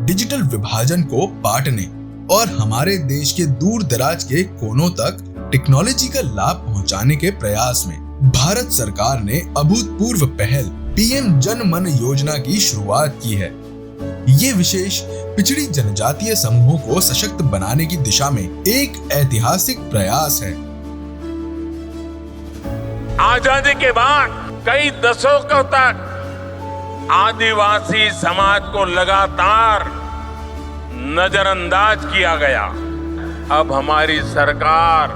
Digital विभाजन को पाटने और हमारे देश के दूर दराज के कोनों तक टेक्नोलॉजी का लाभ पहुंचाने के प्रयास में भारत सरकार ने अभूतपूर्व पहल पीएम जन मन योजना की शुरुआत की है। ये विशेष पिछड़ी जनजातीय समूहों को सशक्त बनाने की दिशा में एक ऐतिहासिक प्रयास है। आजादी के बाद कई दशकों तक आदिवासी समाज को लगातार नजरअंदाज किया गया। अब हमारी सरकार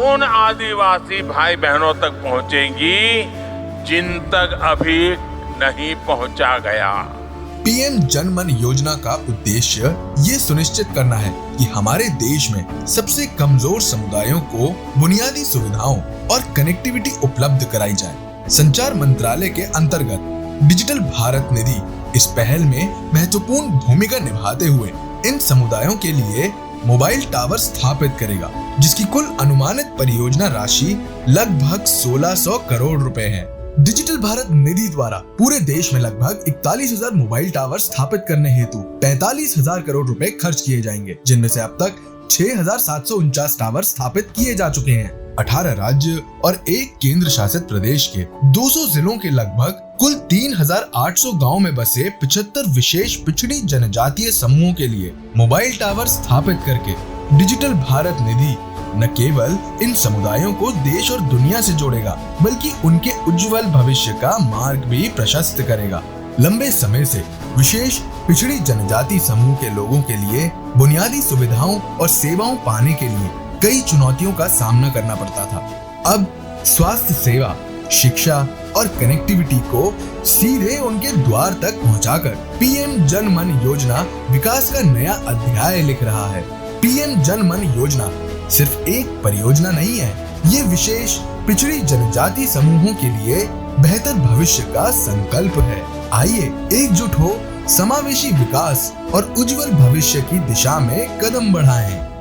उन आदिवासी भाई बहनों तक पहुंचेगी जिन तक अभी नहीं पहुंचा गया। पीएम जन मन योजना का उद्देश्य ये सुनिश्चित करना है कि हमारे देश में सबसे कमजोर समुदायों को बुनियादी सुविधाओं और कनेक्टिविटी उपलब्ध कराई जाए। संचार मंत्रालय के अंतर्गत डिजिटल भारत निधि इस पहल में महत्वपूर्ण भूमिका निभाते हुए इन समुदायों के लिए मोबाइल टावर स्थापित करेगा, जिसकी कुल अनुमानित परियोजना राशि लगभग 1600 करोड़ रुपए है। डिजिटल भारत निधि द्वारा पूरे देश में लगभग 41,000 मोबाइल टावर स्थापित करने हेतु 45,000 करोड़ रुपए खर्च किए जाएंगे, जिनमें से अब तक 6,749 टावर स्थापित किए जा चुके हैं। 18 राज्य और एक केंद्र शासित प्रदेश के 200 जिलों के लगभग कुल 3,800 गाँव में बसे 75 विशेष पिछड़ी जनजातीय समूहों के लिए मोबाइल टावर स्थापित करके डिजिटल भारत निधि न केवल इन समुदायों को देश और दुनिया से जोड़ेगा, बल्कि उनके उज्जवल भविष्य का मार्ग भी प्रशस्त करेगा। लंबे समय से विशेष पिछड़ी जनजाति समूह के लोगों के लिए बुनियादी सुविधाओं और सेवाओं पाने के लिए कई चुनौतियों का सामना करना पड़ता था। अब स्वास्थ्य सेवा, शिक्षा और कनेक्टिविटी को सीधे उनके द्वार तक पहुंचाकर पीएम जन मन योजना विकास का नया अध्याय लिख रहा है। पीएम जन मन योजना सिर्फ एक परियोजना नहीं है, ये विशेष पिछड़ी जनजाति समूहों के लिए बेहतर भविष्य का संकल्प है। आइए एकजुट हो समावेशी विकास और उज्जवल भविष्य की दिशा में कदम बढ़ाएं।